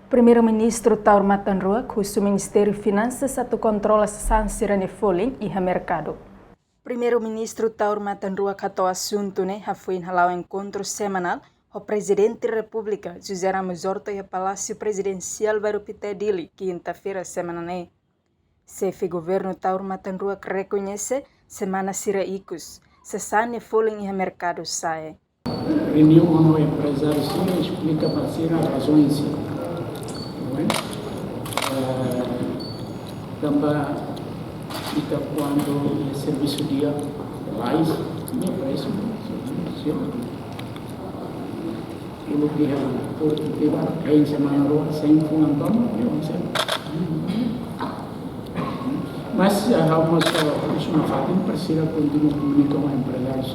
Primeiro-Ministro Taur Matanrua, cujo Ministério Finanças atu controla sansirane foling e mercado. Primeiro-Ministro Taur Matanrua catou assunto foi halau encontro semanal o Presidente da República, José Ramos Horta, e o Palácio Presidencial baru Pitedili, quinta-feira semana né. Chefe governo Taur Matanrua que reconhece semana sira icus, sessane foling e mercado sai. Reunião com empresários explica para si as razões. Também kita quando o serviço dia mais tinha preço eu que porque teve em semana rua sem fundo mas algumas isso não faz precisa continuar comunicando com empresários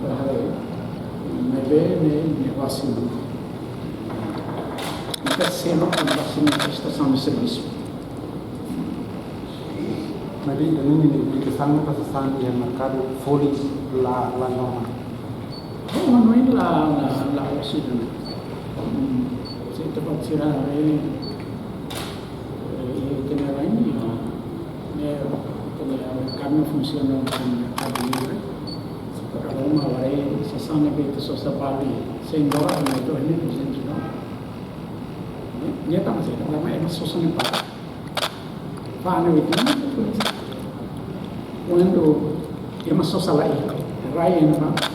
para ver negócio terceiro a prestação de serviço. Mas ini dikesan pesan yang merkado folly la norma. Não é lá o sítio. Se tu pode tirar ele tem lá em o caminho funciona com mercado livre. Para uma hora se são que só se paga $100 mas $2.200 não. Dia tak masih lama yang susun empat. Faham itu? Quando dia masuk salah itu, raya ni pak,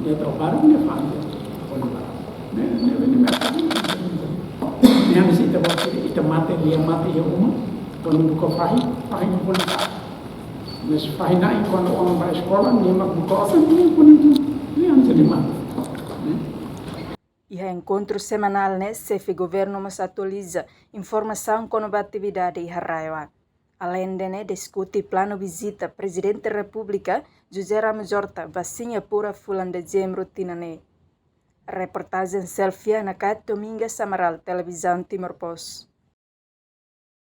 dia terbaru dia faham dia. Ni mereka ni. Ni harus kita bawa kita mati dia mati ya umum. Quando buka fahim pun tak. Mas fahim naik quando orang bersekolah dia mak buka asal ni pun itu. Ni harus dimati. E a encontro semanal, chefe governo mas atualiza informação com a atividade e raiva. Além de discutir plano visita Presidente da República, José Ramos Horta, vacina pura fulan dezembro tinane. Reportagem selfie na Cat Domingues Samaral, Televisão Timor Post.